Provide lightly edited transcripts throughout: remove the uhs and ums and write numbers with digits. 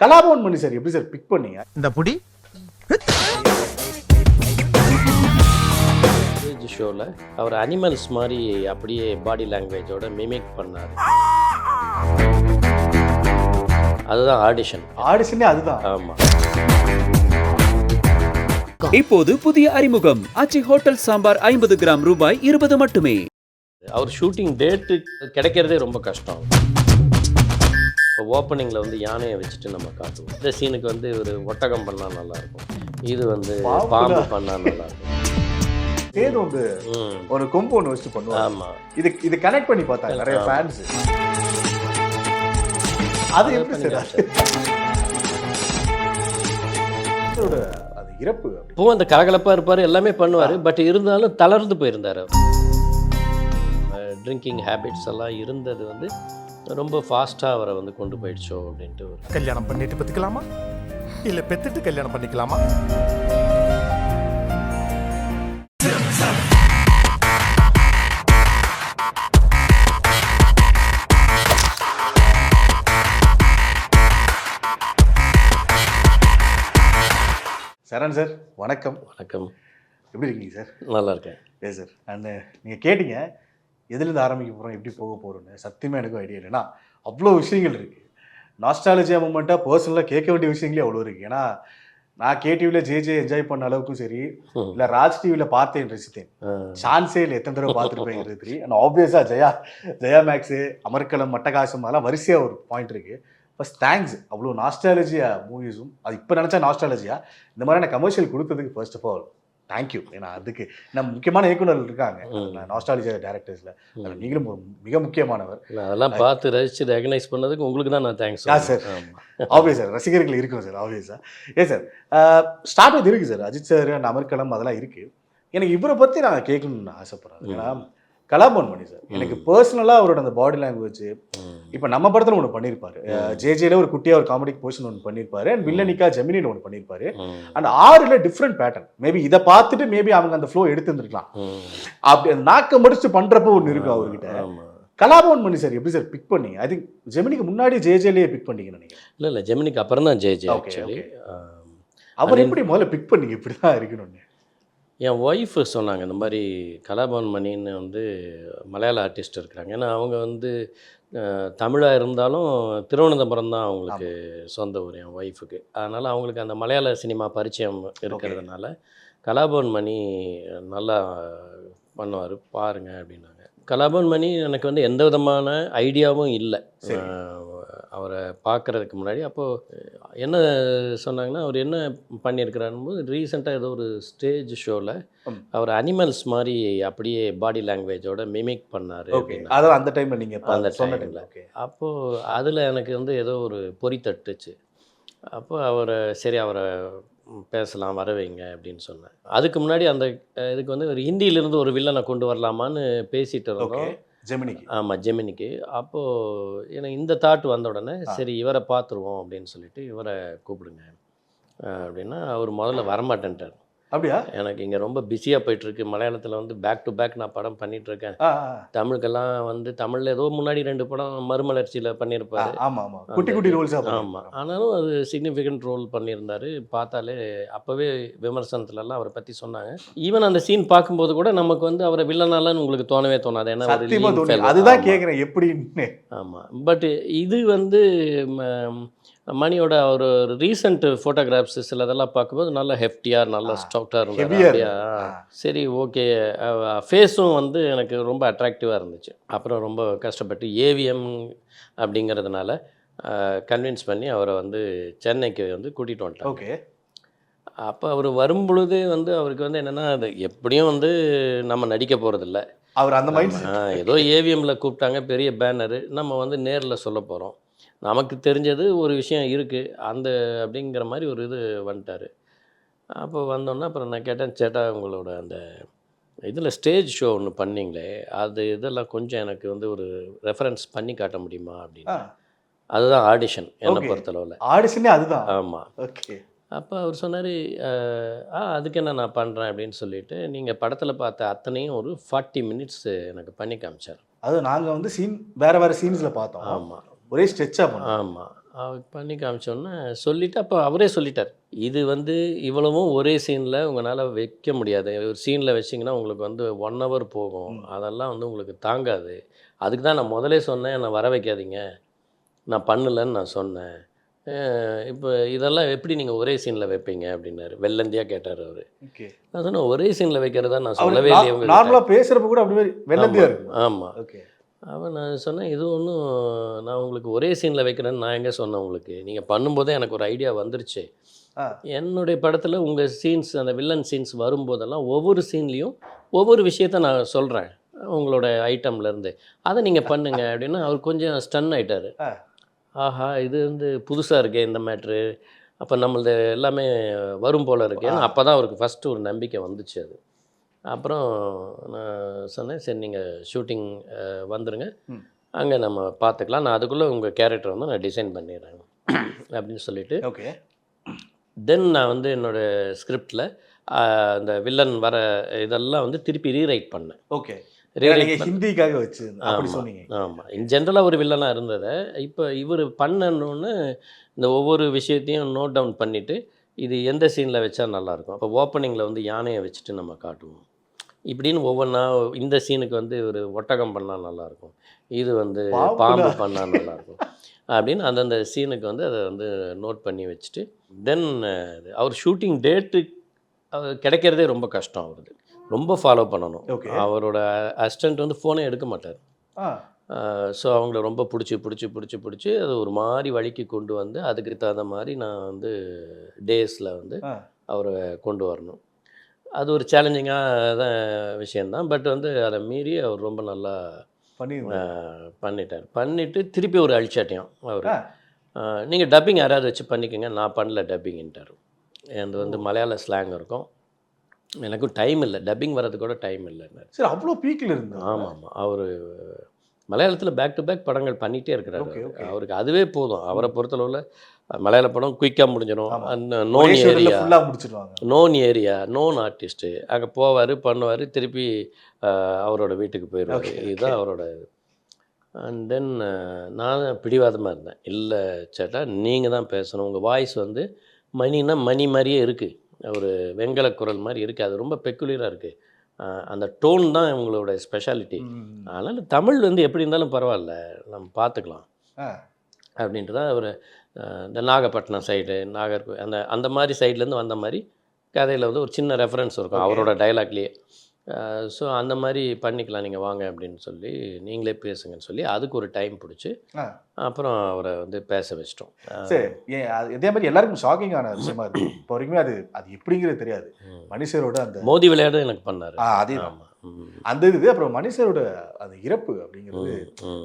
கலாபவன் மணி sir எப்படி sir big பண்ணீங்க? இந்த புடி ஷோவில் அவர் அனிமல்ஸ் மாதிரி அப்படியே பாடி லாங்குவேஜோட மிமிக் பண்ணார். அதுதான் ஆடிஷன். ஆடிஷனே அதுதான். ஆமாம். இப்போது புதிய அறிமுகம் ஆச்சி ஹோட்டல் சாம்பார் 50 கிராம் ரூபாய் 20 மட்டுமே. அவர் ஷூட்டிங் டேட்டு கிடைக்கிறதே ரொம்ப கஷ்டம். இப்போ ஓப்பனிங்கில் வந்து யானையை வச்சுட்டு நம்ம காட்டுவோம். இந்த சீனுக்கு வந்து ஒரு ஒட்டகம் பண்ணால் நல்லாயிருக்கும், இது வந்து பாம்பு பண்ணால் நல்லாயிருக்கும். சேது வந்து ஒரு கொம்பு ஒன்று வச்சுட்டு பண்ணுவாங்க. ஆமாம், இது கனெக்ட் பண்ணி பார்த்தாங்க நிறைய ஃபேன்ஸ். அது எப்படி சார் அது இறப்பு? இப்போவும் அந்த கலகலப்பாக இருப்பார், எல்லாமே பண்ணுவார். பட் இருந்தாலும் தளர்ந்து போயிருந்தார். ட்ரிங்கிங் ஹேபிட்ஸ் எல்லாம் இருந்தது வந்து ரொம்ப ஃபாஸ்ட்டாக அவரை வந்து கொண்டு போயிடுச்சோ அப்படின்ட்டு. ஒரு கல்யாணம் பண்ணிட்டு பத்துக்கலாமா இல்ல பெத்துட்டு கல்யாணம் பண்ணிக்கலாமா? சரண் சார் வணக்கம். வணக்கம். எப்படி இருக்கீங்க சார்? நல்லா இருக்கேன். ஏ சார், அண்ட் நீங்கள் கேட்டீங்க எதுலேருந்து ஆரம்பிக்க போகிறோம், எப்படி போக போகிறோன்னு. சத்தியமாக எனக்கும் ஐடியா இல்லைன்னா அவ்வளோ விஷயங்கள் இருக்குது. நாஸ்டாலஜியா மூமெண்ட்டாக பர்சனலாக கேட்க வேண்டிய விஷயங்களே அவ்வளோ இருக்குது. ஏன்னா நான் கேடிவியில் ஜே என்ஜாய் பண்ண அளவுக்கும் சரி, இல்லை ராஜ் டிவியில் பார்த்தேன் ரசித்தேன், சான்ஸே இல்லை எத்தனை தடவை பார்த்துருப்பேங்கிறது தெரியும். ஆனால் ஆப்வியஸாக ஜெயா மேக்ஸு, அமர்கலம், மட்டகாசம் அதெல்லாம் வரிசையாக ஒரு பாயிண்ட் இருக்குது. ஃபஸ்ட் தேங்க்ஸ் அவ்வளோ நாஸ்டாலஜியா மூவிஸும், அது இப்போ நினச்சா நாஸ்டாலஜியா இந்த மாதிரியான கமர்ஷியல் கொடுத்ததுக்கு ஃபர்ஸ்ட் ஆஃப் ஆல் தேங்க்யூ. ஏன்னா அதுக்கு நம்ம முக்கியமான இயக்குநர்கள் இருக்காங்க நாஸ்டாலஜியா டேரக்டர்ஸில், அதில் நீங்களும் மிக முக்கியமானவர். அதெல்லாம் பார்த்து ரசித்து ரெகனைஸ் பண்ணதுக்கு உங்களுக்கு தான் நான் தேங்க்ஸ் சார். ஆப்வியஸ் சார், ரசிகர்கள் இருக்கும் சார் ஆப்வியஸாக. ஏன் சார் ஸ்டார்ட் ஆகுது இருக்குது சார், அஜித் சார், அமர்கலம் அதெல்லாம் இருக்குது. எனக்கு இவரை பற்றி நான் கேட்கணும்னு ஆசைப்பட்றேன். ஏன்னா கலாபவன் மணி சார் எனக்கு பர்சனலாக அவரோட அந்த பாடி லாங்குவேஜ், இப்போ நம்ம படத்தில் ஒன்று பண்ணியிருப்பாரு, ஜேஜேல ஒரு குட்டியாக ஒரு காமெடி போர்ஷன் ஒன்று பண்ணியிருப்பாரு, அண்ட் வில்லனிக்கா ஜெமினின்னு ஒன்று பண்ணியிருப்பாரு. And 6 different pattern. மேபி இதை பார்த்துட்டு மேபி அவங்க அந்த ஃப்ளோ எடுத்துருந்துருக்கலாம். அப்படி அந்த நாக்க முடிச்சு பண்ணுறப்போ ஒன்று இருக்கும் அவர்கிட்ட. கலாபவன் மணி சார் எப்படி சார் பிக் பண்ணீங்க? ஐ திங்க் ஜெமினிக்கு முன்னாடி ஜேஜேலேயே பிக் பண்ணீங்கன்னு நினைக்கிறேன். இல்லை ஜெமினிக்கு அப்புறம் தான் ஜே ஆக்சுவலி. அவர் எப்படி முதல்ல பிக் பண்ணீங்க இப்படி தான் இருக்கணும்னு? என் ஒய்ஃபு சொன்னாங்க இந்த மாதிரி கலாபவன் மணின்னு வந்து மலையாள ஆர்டிஸ்ட் இருக்கிறாங்க. ஏன்னா அவங்க வந்து தமிழாக இருந்தாலும் திருவனந்தபுரம் தான் அவங்களுக்கு சொந்த ஊர் என் ஒய்ஃபுக்கு. அதனால் அவங்களுக்கு அந்த மலையாள சினிமா பரிச்சயம் இருக்கிறதுனால கலாபவன் மணி நல்லா பண்ணுவார் பாருங்கள் அப்படின்னாங்க. கலாபவன் மணி எனக்கு வந்து எந்த விதமான ஐடியாவும் இல்லை அவரை பார்க்குறதுக்கு முன்னாடி. அப்போது என்ன சொன்னாங்கன்னா, அவர் என்ன பண்ணியிருக்கிறாருன்னு ரீசெண்டாக ஏதோ ஒரு ஸ்டேஜ் ஷோவில் அவர் அனிமல்ஸ் மாதிரி அப்படியே பாடி லாங்குவேஜோட மிமிக் பண்ணார். அதான் அந்த டைமில் நீங்கள் அந்த டைமில். அப்போது அதில் எனக்கு வந்து ஏதோ ஒரு பொறி தட்டுச்சு. அப்போ அவரை பேசலாம் வர வைங்க அப்படின்னு சொன்னேன். அதுக்கு முன்னாடி அந்த இதுக்கு வந்து ஒரு ஹிந்தியிலேருந்து ஒரு வில்லனை கொண்டு வரலாமான்னு பேசிகிட்டு இருந்தோம் ஜெமினிக்கு. ஆமாம் ஜெமினிக்கு. அப்போது எனக்கு இந்த தாட் வந்த உடனே சரி இவரை பார்த்துருவோம் அப்படின்னு சொல்லிட்டு இவரை கூப்பிடுங்க அப்படின்னா அவர் முதல்ல வரமாட்டேன்ட்டார். அப்படியா? எனக்கு இங்கே ரொம்ப பிஸியாக போயிட்டுருக்கு. மலையாளத்தில் வந்து பேக் டு பேக் நான் படம் பண்ணிகிட்ருக்கேன். தமிழுக்கெல்லாம் வந்து தமிழில் ஏதோ முன்னாடி 2 படம் மறுமலர்ச்சியில் பண்ணியிருப்பார். ஆமாம் குட்டி குட்டி ரோல்ஸ். ஆமாம், ஆனாலும் அது சிக்னிஃபிகண்ட் ரோல் பண்ணியிருந்தார். பார்த்தாலே அப்போவே விமர்சனத்துலலாம் அவரை பற்றி சொன்னாங்க. ஈவன் அந்த சீன் பார்க்கும்போது கூட நமக்கு வந்து அவரை வில்லனாலன்னு உங்களுக்கு தோணவே தோணாது. ஏன்னா அதுதான் கேட்குறேன் எப்படின்னு. ஆமாம், பட் இது வந்து மணியோட ஒரு ரீசெண்ட் ஃபோட்டோகிராஃப்ஸ் சிலதெல்லாம் பார்க்கும்போது நல்லா ஹெஃப்டியாக நல்லா ஸ்டவுட்டாக இருந்தார். சரி ஓகே. ஃபேஸும் வந்து எனக்கு ரொம்ப அட்ராக்டிவாக இருந்துச்சு. அப்புறம் ரொம்ப கஷ்டப்பட்டு ஏவிஎம் அப்படிங்கிறதுனால கன்வின்ஸ் பண்ணி அவரை வந்து சென்னைக்கு வந்து கூட்டிகிட்டு வந்துட்டேன். ஓகே. அப்போ அவர் வரும்பொழுது வந்து அவருக்கு வந்து என்னென்னா, அது எப்படியும் வந்து நம்ம நடிக்க போகிறதில்ல. அவர் அந்த மைண்ட் ஏதோ ஏவிஎம்மில் கூப்பிட்டாங்க, பெரிய பேனரு, நம்ம வந்து நேரில் சொல்ல போகிறோம், நமக்கு தெரிஞ்சது ஒரு விஷயம் இருக்குது அந்த அப்படிங்கிற மாதிரி ஒரு இது வந்துட்டார். அப்போ வந்தோன்னா அப்புறம் நான் கேட்டேன், சேட்டா உங்களோட அந்த இதில் ஸ்டேஜ் ஷோ ஒன்று பண்ணிங்களே அது இதெல்லாம் கொஞ்சம் எனக்கு வந்து ஒரு ரெஃபரன்ஸ் பண்ணி காட்ட முடியுமா அப்படின்னு. அதுதான் ஆடிஷன் என்னை பொறுத்தளவில். ஆடிஷனே அதுதான். ஆமாம். ஓகே. அப்போ அவர் சொன்னார், அதுக்கு என்ன நான் பண்ணுறேன் அப்படின்னு சொல்லிட்டு நீங்கள் படத்தில் பார்த்த அத்தனையும் ஒரு 40 மினிட்ஸ் எனக்கு பண்ணி காமிச்சார். அது நாங்கள் வந்து சீன் வேறு சீன்ஸில் பார்த்தோம். ஆமாம், ஒரே ஸ்ட்ரெச்சாக பண்ணோம். ஆமாம். பண்ணி காமிச்சோன்னே சொல்லிவிட்டு அப்போ அவரே சொல்லிட்டார், இது வந்து இவ்வளவும் ஒரே சீனில் உங்களால் வைக்க முடியாது, ஒரு சீனில் வச்சிங்கன்னா உங்களுக்கு வந்து 1 hour போகும், அதெல்லாம் வந்து உங்களுக்கு தாங்காது, அதுக்கு தான் நான் முதலே சொன்னேன் என்னை வர வைக்காதீங்க, நான் பண்ணலைன்னு நான் சொன்னேன், இப்போ இதெல்லாம் எப்படி நீங்கள் ஒரே சீனில் வைப்பீங்க அப்படின்னாரு. வெள்ளந்தியாக கேட்டார் அவர். ஓகே. நான் சொன்னேன் ஒரே சீனில் வைக்கிறதா நான் அவர் சொல்லவே இல்லையே உங்க நார்மலா பேசுறப்ப கூட அப்படி மாதிரி வெள்ளந்தியா இருக்கு. ஆமாம். ஓகே. அவன் நான் சொன்னேன் இது ஒன்றும் நான் உங்களுக்கு ஒரே சீனில் வைக்கிறேன்னு நான் எங்கே சொன்னேன் உங்களுக்கு, நீங்கள் பண்ணும்போதே எனக்கு ஒரு ஐடியா வந்துருச்சு, ஆ. என்னுடைய படத்தில் உங்கள் சீன்ஸ் அந்த வில்லன் சீன்ஸ் வரும்போதெல்லாம் ஒவ்வொரு சீன்லேயும் ஒவ்வொரு விஷயத்த நான் சொல்கிறேன் உங்களோட ஐட்டம்லேருந்து, அதை நீங்கள் பண்ணுங்க அப்படின்னா அவர் கொஞ்சம் ஸ்டன் ஆகிட்டார். ஆ. ஆஹா இது வந்து புதுசாக இருக்கே இந்த மேட்ரு, அப்போ நம்மளது எல்லாமே வரும் போல் இருக்கேன்னு அப்போ தான் அவருக்கு ஃபஸ்ட்டு ஒரு நம்பிக்கை வந்துச்சு. அது அப்புறம் நான் சொன்னேன் சரி நீங்கள் ஷூட்டிங் வந்துடுங்க, அங்கே நம்ம பார்த்துக்கலாம், நான் அதுக்குள்ளே உங்கள் கேரக்டர் வந்து நான் டிசைன் பண்ணிடுறேன் அப்படின்னு சொல்லிவிட்டு ஓகே. தென் நான் வந்து என்னோடய ஸ்கிரிப்டில் அந்த வில்லன் வர இதெல்லாம் வந்து திருப்பி ரீரைட் பண்ணேன். ஓகே. ரீரைட் ஹிந்திக்காக வச்சு அப்படி சொன்னீங்க. ஆமாம், இன் ஜென்ரலாக ஒரு வில்லனாக இருந்ததை இப்போ இவர் பண்ணணுன்னு இந்த ஒவ்வொரு விஷயத்தையும் நோட் டவுன் பண்ணிவிட்டு இது எந்த சீனில் வச்சா நல்லாயிருக்கும், அப்போ ஓப்பனிங்கில் வந்து யானையை வச்சுட்டு நம்ம காட்டுவோம், இப்படின்னு ஒவ்வொன்றா இந்த சீனுக்கு வந்து ஒரு ஒட்டகம் பண்ணால் நல்லாயிருக்கும், இது வந்து பாம்பு பண்ணால் நல்லாயிருக்கும் அப்படின்னு அந்தந்த சீனுக்கு வந்து அதை வந்து நோட் பண்ணி வச்சுட்டு தென் அவர் ஷூட்டிங் டேட்டு கிடைக்கிறதே ரொம்ப கஷ்டம், அவருக்கு ரொம்ப ஃபாலோ பண்ணணும். அவரோட அசிஸ்டண்ட் வந்து ஃபோனே எடுக்க மாட்டார். ஸோ அவங்கள ரொம்ப பிடிச்சி அது ஒரு மாதிரி வழிக்கு கொண்டு வந்து அதுக்கு தகுந்த மாதிரி நான் வந்து டேஸில் வந்து அவரை கொண்டு வரணும். அது ஒரு சேலஞ்சிங்காக விஷயந்தான். பட் வந்து அதை மீறி அவர் ரொம்ப நல்லா பண்ணிட்டார். பண்ணிவிட்டு திருப்பி ஒரு அழிச்சாட்டியம் அவர், நீங்கள் டப்பிங் யாராவது வச்சு பண்ணிக்கோங்க, நான் பண்ணல டப்பிங்கிட்டார். அது வந்து மலையாள ஸ்லாங் இருக்கும், எனக்கும் டைம் இல்லை, டப்பிங் வர்றதுக்கு கூட டைம் இல்லைன்னு. சரி, அவ்வளோ பீக்கில் இருந்தேன். ஆமாம், அவர் மலையாளத்தில் பேக் டு பேக் படங்கள் பண்ணிகிட்டே இருக்கிறாரு. அவருக்கு அதுவே போதும். அவரை பொறுத்தளவில் மலையாள படம் குயிக்காக முடிஞ்சிடும். அந்த நோன் ஏரியா நோன் ஆர்டிஸ்ட்டு அங்கே போவார், பண்ணுவார், திருப்பி அவரோட வீட்டுக்கு போயிடுவார். இதுதான் அவரோட. அண்ட் தென் நான் பிடிவாதமாக இருந்தேன், இல்லை சேட்டா நீங்கள் தான் பேசணும், உங்கள் வாய்ஸ் வந்து மணின்னா மணி மாதிரியே இருக்குது, ஒரு வெங்கல குரல் மாதிரி இருக்குது, அது ரொம்ப பெக்குலியராக இருக்குது, அந்த டோன் தான் இவங்களோட ஸ்பெஷாலிட்டி, அதனால் தமிழ் வந்து எப்படி இருந்தாலும் பரவாயில்ல நம்ம பார்த்துக்கலாம் அப்படின்ட்டு தான் அவர் இந்த நாகப்பட்டினம் சைடு அந்த அந்த மாதிரி சைட்லேருந்து வந்த மாதிரி கதையில் வந்து ஒரு சின்ன ரெஃபரன்ஸ் இருக்கும் அவரோட டைலாக்லேயே. ஸோ அந்த மாதிரி பண்ணிக்கலாம், நீங்கள் வாங்க அப்படின்னு சொல்லி நீங்களே பேசுங்கன்னு சொல்லி அதுக்கு ஒரு டைம் பிடிச்சி அப்புறம் அவரை வந்து பேச வச்சிட்டோம். சரி, இதே மாதிரி எல்லாருக்கும் ஷாக்கிங்கான விஷயமா இருக்கு இப்போ வரைக்குமே. அது எப்படிங்கிறது தெரியாது. மனுஷரோட அந்த மோதி விளையாடு எனக்கு பண்ணார். அதே அந்த இது அப்புறம் மனுஷரோட அந்த இறப்பு அப்படிங்கிறது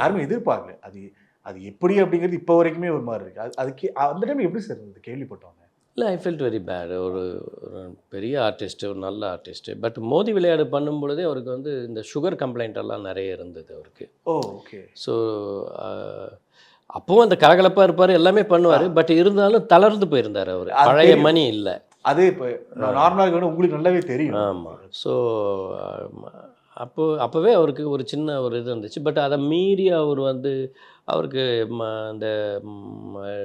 யாருமே எதிர்பார்க்கல. அது எப்படி அப்படிங்கிறது இப்போ வரைக்குமே ஒரு மாதிரி இருக்குது. அதுக்கு அந்த டைம் எப்படி சார் இருந்தது கேள்விப்பட்டோங்க? இல்லை, ஐ ஃபெல்ட் வெரி பேட். ஒரு பெரிய ஆர்டிஸ்ட்டு, ஒரு நல்ல ஆர்டிஸ்ட்டு. பட் மோதி விளையாடு பண்ணும் பொழுதே அவருக்கு வந்து இந்த சுகர் கம்ப்ளைண்ட் எல்லாம் நிறைய இருந்தது அவருக்கு. ஓகே. ஸோ அப்போவும் அந்த கலகலப்பாக இருப்பார், எல்லாமே பண்ணுவார். பட் இருந்தாலும் தளர்ந்து போயிருந்தார் அவர், பழைய மணி இல்லை. அது இப்போ நார்மலாக உங்களுக்கு நல்லாவே தெரியும். ஆமாம். ஸோ அப்போவே அவருக்கு ஒரு சின்ன ஒரு இது இருந்துச்சு. பட் அதை மீறி அவர் வந்து அவருக்கு அந்த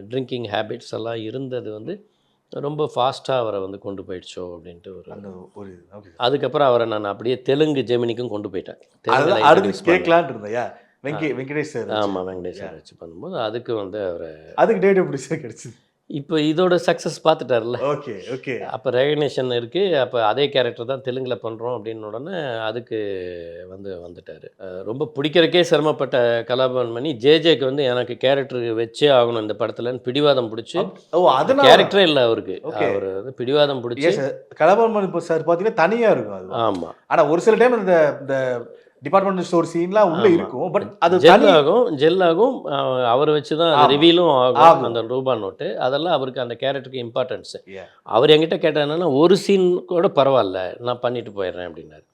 ட்ரிங்கிங் ஹேபிட்ஸ் எல்லாம் இருந்தது வந்து ரொம்ப ஃபாஸ்ட்டாக அவரை வந்து கொண்டு போயிடுச்சோ அப்படின்ட்டு ஒரு அதுக்கப்புறம் அவரை நான் அப்படியே தெலுங்கு ஜெமினிக்கும் கொண்டு போயிட்டேன். கேட்கலான் இருந்தையா வெங்கடேஷ் சார்? ஆமாம், வெங்கடேஷ் சார் வச்சு பண்ணும்போது அதுக்கு வந்து அவரை அதுக்கு டேட் எப்படி சார் கிடச்சிது? இப்போ இதோட சக்ஸஸ் பார்த்துட்டார்ல. Okay okay. அப்போ ரெகக்னேஷன் இருக்குது, அப்போ அதே கேரக்டர் தான் தெலுங்கில் பண்ணுறோம் அப்படின்னு உடனே அதுக்கு வந்துட்டார். ரொம்ப பிடிக்கிறக்கே சிரமப்பட்ட கலாபவன் மணி ஜேஜேக்கு வந்து எனக்கு கேரக்டர் வச்சே ஆகணும் இந்த படத்துலன்னு பிடிவாதம் பிடிச்சி. கேரக்டரே இல்லை அவருக்கு, அவர் வந்து பிடிவாதம் பிடிச்சி. கலாபவன் மணி சார் பார்த்தீங்கன்னா தனியாக இருக்கும் அது. ஆமாம், ஆனால் ஒரு சில டைம் இந்த டிபார்ட்மெண்டல் ஸ்டோர் சீன்லாம் உள்ள இருக்கும், பட் அது ஜெல் ஆகும். அவரை வச்சு தான் ரிவீலும் ஆகும் அந்த ரூபா நோட்டு. அதெல்லாம் அவருக்கு அந்த கேரக்டருக்கு இம்பார்ட்டன்ஸு. அவர் என்கிட்ட கேட்டால் என்னன்னா ஒரு சீன் கூட பரவாயில்ல நான் பண்ணிட்டு போயிடுறேன் அப்படின்னாரு.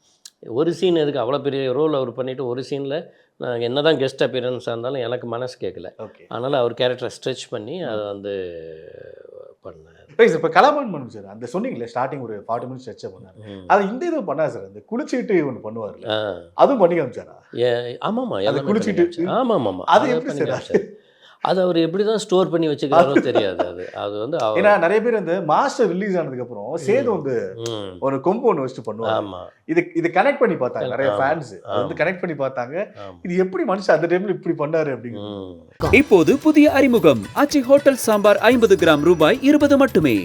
ஒரு சீன் எதுக்கு அவ்வளோ பெரிய ரோல் அவர் பண்ணிவிட்டு ஒரு சீனில் நான் என்ன தான் கெஸ்ட் அப்பியரன்ஸாக இருந்தாலும் எனக்கு மனசு கேட்கல. அதனால் அவர் கேரக்டரை ஸ்ட்ரெச் பண்ணி அதை வந்து பண்ணேன். இப்போ கலாபவன் மணி சார் அந்த சொன்னீங்களே ஸ்டார்டிங் ஒரு 40 minutes ஸ்ட்ரெச் பண்ணார், அது இந்த இது பண்ணார் சார், அந்த குளிச்சுட்டு ஒன்று பண்ணுவார்ல, அதுவும் பண்ணி காமிச்சாரா? ஆமாம்மா, குளிச்சுட்டு. ஆமாம், அது எப்படி சார்? அது அவர் எப்படி தான் ஸ்டோர் பண்ணி வச்சுக்கிறாரோ தெரியாது. அது அது வந்து ஏன்னா நிறைய பேர் இந்த மாஸ்டர் ரிலீஸ் ஆனதுக்கு அப்புறம் சேது வந்து ம். ஒரு கொம்பு ஒன்று வச்சுட்டு பண்ணுவாங்க. ஆமா இது கனெக்ட் பண்ணி பார்த்தாங்க நிறைய ஆமா. ஃபேன்ஸ் வந்து கனெக்ட் பண்ணி பார்த்தாங்க. ஆமா. இது எப்படி மனுஷன் அந்த டைம்ல இப்படி பண்ணாரு அப்படின்னு. ம். இப்போது புதிய அறிமுகம் ஆச்சி ஹோட்டல் சாம்பார் 50 கிராம் ரூபாய் 20 மட்டுமே.